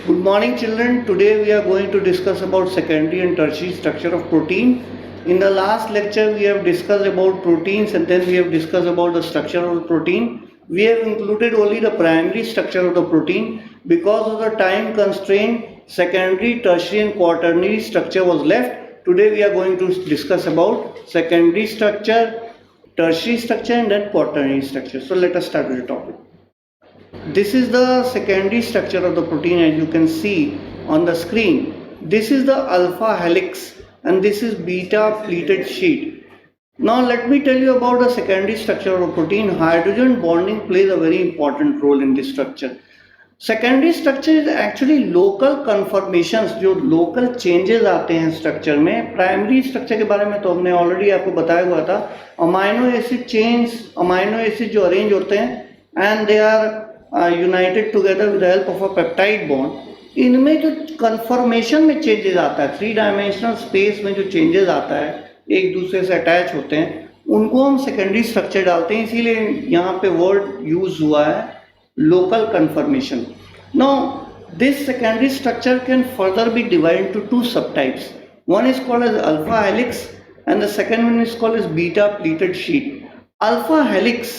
Good morning children. Today we are going to discuss about secondary and tertiary structure of protein. In the last lecture we have discussed about proteins and then we have discussed about the structure of the protein. We have included only the primary structure of the protein. Because of the time constraint, secondary, tertiary and quaternary structure was left. Today we are going to discuss about secondary structure, tertiary structure and then quaternary structure. So let us start with the topic. This is the secondary structure of the protein as you can see on the screen. This is the alpha helix and this is beta pleated sheet. Now let me tell you about the secondary structure of a protein. Hydrogen bonding plays a very important role in this structure. Secondary structure is actually local conformations, जो local changes आते हैं structure में. Primary structure के बारे में तो हमने already आपको बताया हुआ था. Amino acid change, amino acid जो अरेंज होते हैं and they are united together with the help of a peptide bond. इनमें जो कन्फर्मेशन में चेंजेस आता है, 3 डायमेंशनल स्पेस में जो चेंजेस आता है, एक दूसरे से अटैच होते हैं, उनको हम सेकेंडरी स्ट्रक्चर डालते हैं. इसीलिए यहाँ पे वर्ड यूज हुआ है local conformation. Now this secondary structure can further be divided into 2 subtypes. One is called as alpha helix and the second one is called as beta pleated sheet. Alpha helix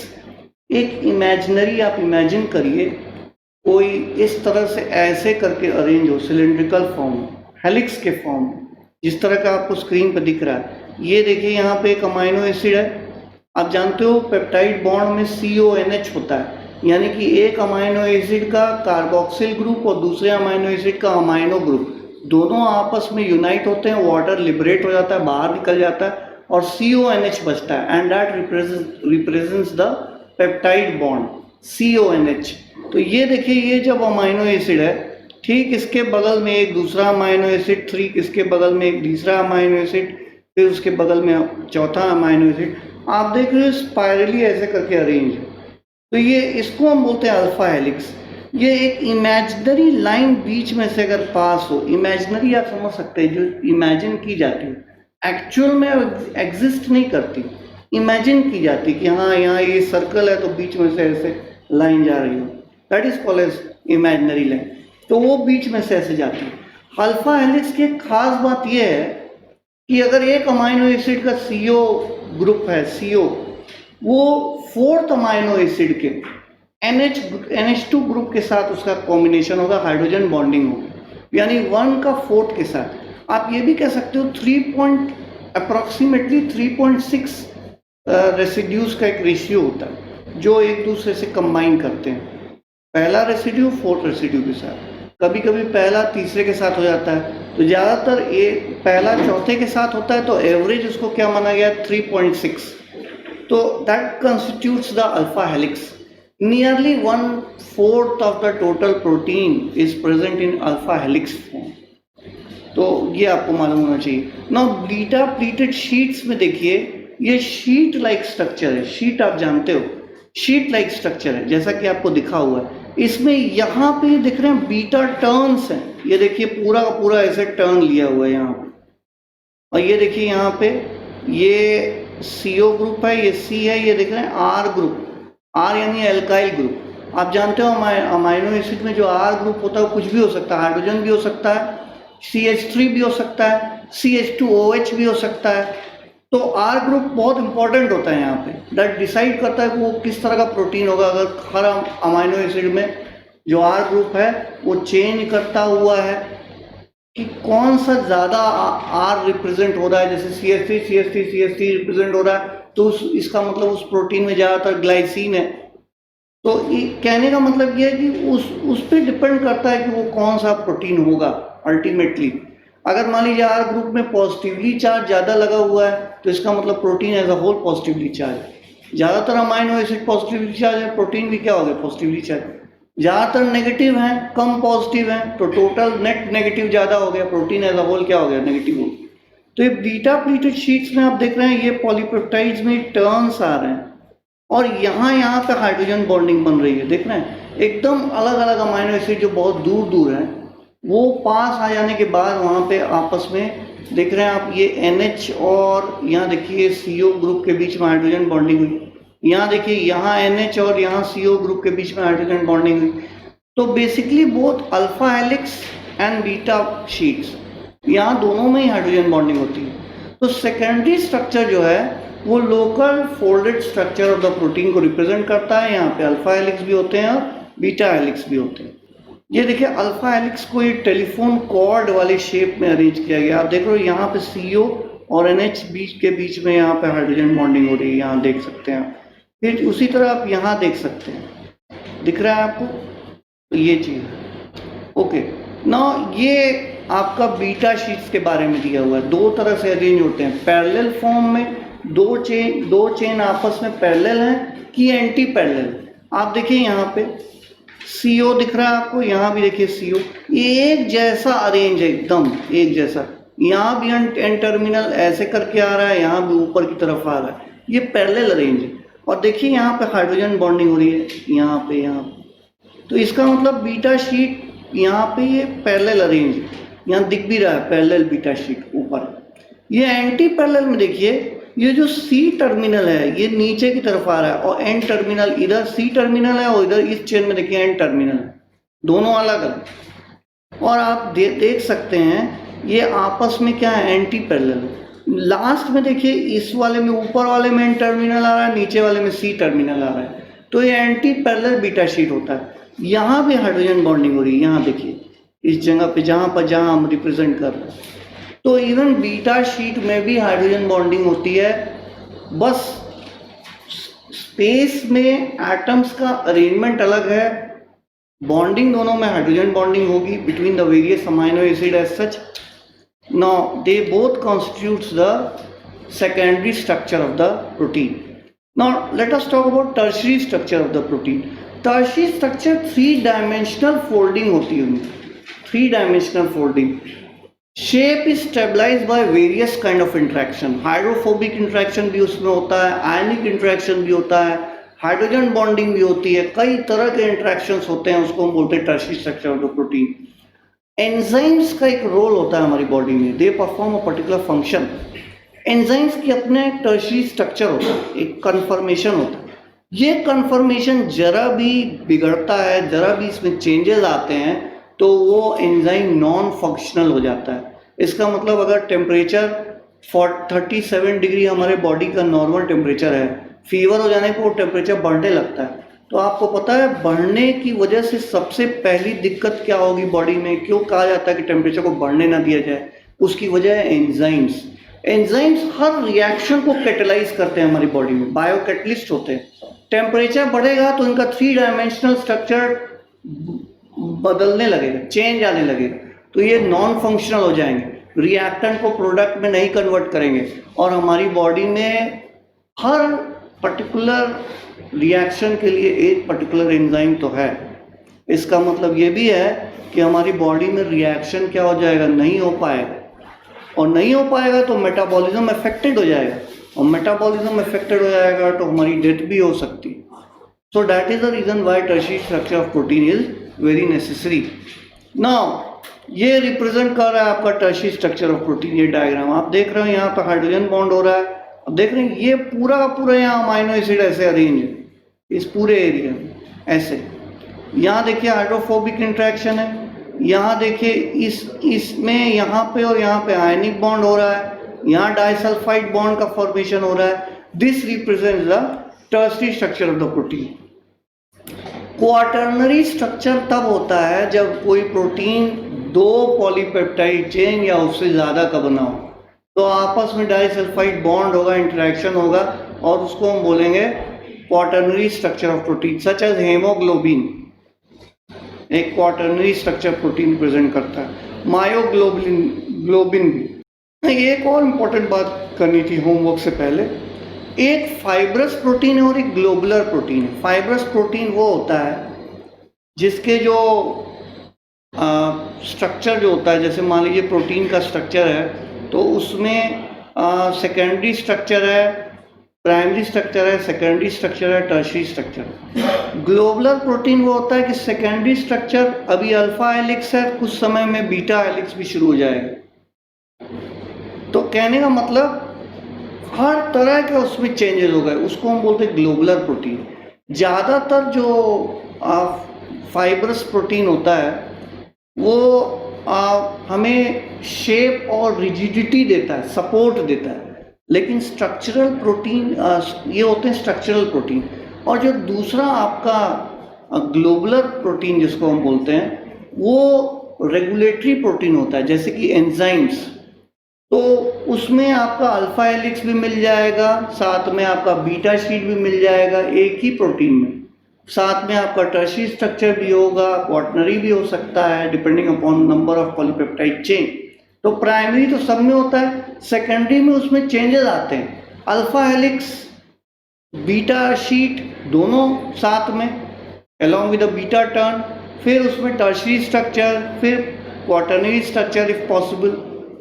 एक imaginary, आप imagine करिए कोई इस तरह से ऐसे करके arrange हो, सिलेंड्रिकल फॉर्म, हेलिक्स के फॉर्म, जिस तरह का आपको स्क्रीन पर दिख रहा है. ये देखिए यहाँ पे एक अमाइनो एसिड है. आप जानते हो पेप्टाइड बॉन्ड में CONH होता है, यानी कि एक अमाइनो एसिड का कार्बोक्सिल ग्रुप और दूसरे अमाइनो एसिड का अमाइनो ग्रुप, दोनों आपस में यूनाइट होते हैं. वाटर लिबरेट हो जाता है, बाहर निकल जाता है और CONH बचता है and that represents the peptide bond CONH. तो ये देखिए, ये जब अमाइनो एसिड है, ठीक इसके बगल में एक दूसरा अमाइनो एसिड, ठीक इसके बगल में एक तीसरा अमाइनो एसिड, फिर उसके बगल में चौथा अमाइनो एसिड. आप देख रहे हो स्पाइरली ऐसे करके अरेंज. तो ये इसको हम बोलते हैं अल्फा हेलिक्स. ये एक इमेजिनरी लाइन बीच में से अगर पास हो, इमेजिनरी आप समझ सकते हैं, जो इमेजिन की जाती है, एक्चुअल में एग्जिस्ट नहीं करती, इमेजिन की जाती कि हाँ यहाँ ये सर्कल है तो बीच में से ऐसे लाइन जा रही हो, that is called as imaginary line. तो वो बीच में से ऐसे जाती है. अल्फा हेलिक्स की खास बात यह है कि अगर एक अमाइनो एसिड का CO ग्रुप है, CO, वो 4th अमाइनो एसिड के NH2 ग्रुप के साथ उसका कॉम्बिनेशन होगा, हाइड्रोजन बॉन्डिंग होगी, यानी 1 का 4th के साथ. आप ये भी कह सकते हो अप्रॉक्सीमेटली 3.6 रेसिड्यूज का एक रेशियो होता है जो एक दूसरे से कंबाइन करते हैं. पहला रेसिड्यू 4th रेसिड्यू के साथ, कभी कभी पहला तीसरे के साथ हो जाता है. तो ज़्यादातर पहला चौथे के साथ होता है, तो एवरेज उसको क्या माना गया, 3.6. So that constitutes the alpha helix. Nearly 1/4 of the total protein is present in alpha helix form. तो ये आपको मालूम होना चाहिए. Now beta pleated sheets में देखिए, ये शीट लाइक स्ट्रक्चर है. शीट आप जानते हो, शीट लाइक स्ट्रक्चर है जैसा कि आपको दिखा हुआ है. इसमें यहाँ पे दिख रहे हैं बीटा टर्न्स हैं. ये देखिए पूरा का पूरा ऐसे टर्न लिया हुआ है यहाँ पे. और ये देखिए यहाँ पे ये CO ग्रुप है, ये C है, ये देख रहे हैं R ग्रुप, R यानी एल्काइल ग्रुप. आप जानते हो अमाइनो एसिड में जो R ग्रुप होता है वो कुछ भी हो सकता है, हाइड्रोजन भी हो सकता है, CH3 भी हो सकता है, CH2OH भी हो सकता है. तो R ग्रुप बहुत इंपॉर्टेंट होता है यहाँ पे, दैट डिसाइड करता है कि वो किस तरह का प्रोटीन होगा. अगर हर अमाइनो एसिड में जो R ग्रुप है वो चेंज करता हुआ है कि कौन सा ज़्यादा R रिप्रेजेंट हो रहा है, जैसे CH3 रिप्रेजेंट हो रहा है, तो इसका मतलब उस प्रोटीन में ज़्यादातर ग्लाइसिन है. तो कहने का मतलब ये है कि उस पर डिपेंड करता है कि वो कौन सा प्रोटीन होगा अल्टीमेटली. अगर मान लीजिए R ग्रुप में पॉजिटिवली चार्ज ज़्यादा लगा हुआ है तो इसका मतलब protein as a whole positively charge. ज़्यादातर अमाइनो एसिड पॉजिटिवली चार्ज है, प्रोटीन भी क्या हो गया, पॉजिटिवली चार्ज. ज़्यादातर नेगेटिव हैं, कम पॉजिटिव हैं, तो टोटल नेट नेगेटिव ज़्यादा हो गया, प्रोटीन एज अ होल क्या हो गया, नेगेटिव हो गया. तो ये बीटा प्लीटेड शीट्स में आप देख रहे हैं, ये पॉलीपेप्टाइड्स में टर्न्स आ रहे हैं और यहाँ पे हाइड्रोजन बॉन्डिंग बन रही है. देख रहे हैं एकदम अलग अलग अमाइनो एसिड जो बहुत दूर दूर हैं, वो पास आ जाने के बाद वहाँ पे आपस में देख रहे हैं आप, ये NH और यहाँ देखिए CO ग्रुप के बीच में हाइड्रोजन बॉन्डिंग हुई. यहाँ देखिए, यहाँ NH और यहाँ CO ग्रुप के बीच में हाइड्रोजन बॉन्डिंग हुई. तो basically both alpha helix and beta sheets, यहाँ दोनों में ही हाइड्रोजन बॉन्डिंग होती है। तो सेकेंडरी स्ट्रक्चर जो है वो local folded structure of the protein को रिप्रेजेंट करता है। यहाँ पे अल्फा हेलिक्स भी होते हैं और बीटा हेलिक्स भी होते हैं। ये देखिए अल्फा हेलिक्स को ये टेलीफोन कॉर्ड वाले शेप में अरेंज किया गया। आप देख रहे हो यहाँ पे CO और NH के बीच में यहाँ पे हाइड्रोजन बॉन्डिंग हो रही है, यहाँ देख सकते हैं। फिर उसी तरह आप यहाँ देख सकते हैं, दिख रहा है आपको, तो ये चीज़ ओके ना। ये आपका बीटा शीट्स के बारे में दिया हुआ है, दो तरह से अरेंज होते हैं, पैरेलल फॉर्म में, दो चेन आपस में पैरेलल हैं कि एंटी पैरेलल। आप देखिए यहाँ पे CO दिख रहा है आपको, यहाँ भी देखिए CO, एक जैसा अरेंज है, एकदम एक जैसा। यहाँ भी एन टर्मिनल ऐसे करके आ रहा है, यहाँ भी ऊपर की तरफ आ रहा है, ये पैरेलल अरेंज है। और देखिए यहाँ पे हाइड्रोजन बॉन्डिंग हो रही है, यहाँ पे, यहाँ पे। तो इसका मतलब बीटा शीट यहाँ पे ये पैरेलल अरेंज है, यहाँ दिख भी रहा है पैरेलल बीटा शीट ऊपर। ये एंटी पैरेलल में देखिए ये जो C टर्मिनल है ये नीचे की तरफ आ रहा है और N टर्मिनल, इधर C टर्मिनल है और इधर इस चेन में देखिए N टर्मिनल है, दोनों अलग अलग। और आप देख सकते हैं ये आपस में क्या है, एंटी पैरेलल है। लास्ट में देखिए इस वाले में, ऊपर वाले में N टर्मिनल आ रहा है, नीचे वाले में C टर्मिनल आ रहा है, तो ये एंटी पैरेलल बीटा शीट होता है। यहाँ भी हाइड्रोजन बॉन्डिंग हो रही है, यहाँ देखिए इस जगह पे जहाँ हम रिप्रेजेंट कर रहे हैं। तो इवन बीटा शीट में भी हाइड्रोजन बॉन्डिंग होती है, बस स्पेस में एटम्स का अरेंजमेंट अलग है, बॉन्डिंग दोनों में हाइड्रोजन बॉन्डिंग होगी between the various amino acid as such. Now they both constitutes the secondary structure of the protein. Now let us talk about tertiary structure of the protein. Tertiary structure 3 dimensional folding होती है उनकी, 3 dimensional folding. Shape is stabilise by various kind of interaction, hydrophobic interaction भी उसमें होता है, आयनिक interaction भी होता है, हाइड्रोजन बॉन्डिंग भी होती है, कई तरह के इंट्रैक्शंस होते हैं, उसको हम बोलते हैं tertiary structure of the protein. Enzymes का एक रोल होता है हमारी बॉडी में, they perform a particular function. Enzymes की अपने एक टर्शियरी स्ट्रक्चर होता है, एक कन्फर्मेशन होता है। ये कन्फर्मेशन जरा भी बिगड़ता है, जरा भी इसमें चेंजेस आते हैं तो वो एंजाइम नॉन फंक्शनल हो जाता है। इसका मतलब अगर टेम्परेचर 37 डिग्री हमारे बॉडी का नॉर्मल टेम्परेचर है, फीवर हो जाने पर वो टेम्परेचर बढ़ने लगता है। तो आपको पता है बढ़ने की वजह से सबसे पहली दिक्कत क्या होगी बॉडी में, क्यों कहा जाता है कि टेम्परेचर को बढ़ने ना दिया जाए, उसकी वजह है एंजाइम्स। एंजाइम्स हर रिएक्शन को कैटेलाइज करते हैं हमारी बॉडी में, बायो कैटलिस्ट होते हैं। टेम्परेचर बढ़ेगा तो इनका 3 डायमेंशनल स्ट्रक्चर बदलने लगेगा, चेंज आने लगेगा, तो ये नॉन फंक्शनल हो जाएंगे, रिएक्टेंट को प्रोडक्ट में नहीं कन्वर्ट करेंगे और हमारी बॉडी में हर पर्टिकुलर रिएक्शन के लिए एक पर्टिकुलर एंजाइम तो है। इसका मतलब ये भी है कि हमारी बॉडी में रिएक्शन क्या हो जाएगा, नहीं हो पाएगा, और नहीं हो पाएगा तो मेटाबॉलिज्म अफेक्टेड हो जाएगा, और मेटाबॉलिज्म अफेक्टेड हो जाएगा तो हमारी डेथ भी हो सकती है। So that is the reason why tertiary structure of protein is very necessary. Now ये रिप्रेजेंट कर रहा है आपका टर्शियरी स्ट्रक्चर ऑफ प्रोटीन। ये डायग्राम आप देख रहे हो, यहाँ पर हाइड्रोजन बॉन्ड हो रहा है, अब देख रहे हैं ये पूरा का पूरा यहाँ अमाइनो एसिड ऐसे अरेंज है इस पूरे एरिया में ऐसे। यहाँ देखिए हाइड्रोफोबिक इंट्रैक्शन है, यहाँ देखिए इसमें यहाँ पे और यहाँ पे आयनिक बॉन्ड हो रहा है, यहाँ डाइसल्फाइड बॉन्ड का फॉर्मेशन हो रहा है। This represents the tertiary structure of the protein. Quaternary structure तब होता है जब कोई प्रोटीन 2 पॉलीपेप्टाइड चेन या उससे ज़्यादा का बना हो, तो आपस में डाइसल्फाइड बॉन्ड होगा, इंटरेक्शन होगा, और उसको हम बोलेंगे quaternary structure of protein. Such as haemoglobin एक क्वाटर्नरी स्ट्रक्चर प्रोटीन प्रेजेंट करता है, मायोग्लोबिन भी। एक और इम्पोर्टेंट बात करनी थी होमवर्क से पहले, एक फाइब्रस प्रोटीन है और एक ग्लोबुलर प्रोटीन है। फाइब्रस प्रोटीन वो होता है जिसके जो स्ट्रक्चर जो होता है, जैसे मान लीजिए प्रोटीन का स्ट्रक्चर है तो उसमें सेकेंडरी स्ट्रक्चर है, प्राइमरी स्ट्रक्चर है, सेकेंडरी स्ट्रक्चर है, टर्शियरी स्ट्रक्चर है। ग्लोबुलर प्रोटीन वो होता है कि सेकेंडरी स्ट्रक्चर अभी अल्फा हेलिक्स है, कुछ समय में बीटा हेलिक्स भी शुरू हो जाएगा। तो कहने का मतलब हर तरह के उसमें चेंजेस हो गए, उसको हम बोलते हैं ग्लोबुलर प्रोटीन। ज़्यादातर जो फाइब्रस प्रोटीन होता है वो हमें शेप और रिजिडिटी देता है, सपोर्ट देता है, लेकिन स्ट्रक्चरल प्रोटीन ये होते हैं स्ट्रक्चरल प्रोटीन। और जो दूसरा आपका ग्लोबुलर प्रोटीन जिसको हम बोलते हैं वो रेगुलेटरी प्रोटीन होता है, जैसे कि एंजाइम्स। तो उसमें आपका अल्फा हेलिक्स भी मिल जाएगा, साथ में आपका बीटा शीट भी मिल जाएगा एक ही प्रोटीन में, साथ में आपका टर्शियरी स्ट्रक्चर भी होगा, क्वाटरनरी भी हो सकता है depending upon number of polypeptide chain. तो प्राइमरी तो सब में होता है, सेकेंडरी में उसमें चेंजेस आते हैं, अल्फा हेलिक्स बीटा शीट दोनों साथ में along with the beta turn, फिर उसमें टर्शियरी स्ट्रक्चर, फिर क्वाटरनरी स्ट्रक्चर इफ पॉसिबल।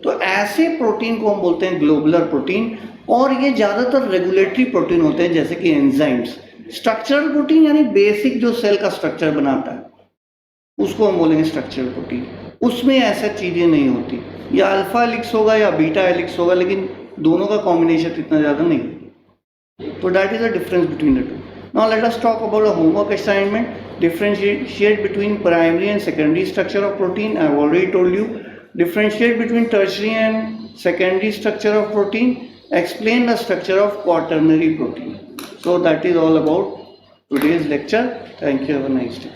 तो ऐसे प्रोटीन को हम बोलते हैं ग्लोबुलर प्रोटीन, और ये ज़्यादातर रेगुलेटरी प्रोटीन होते हैं जैसे कि एंजाइम्स। स्ट्रक्चरल प्रोटीन यानी बेसिक जो सेल का स्ट्रक्चर बनाता है उसको हम बोलेंगे स्ट्रक्चरल प्रोटीन, उसमें ऐसा चीज़ें नहीं होती, या अल्फा हेलिक्स होगा या बीटा हेलिक्स होगा, लेकिन दोनों का कॉम्बिनेशन इतना ज़्यादा नहीं। तो that is the difference between the two. Now let us talk about a homework assignment, differentiate between primary and secondary structure of protein. I have already told you. Differentiate between tertiary and secondary structure of protein. Explain the structure of quaternary protein. So that is all about today's lecture. Thank you. Have a nice day.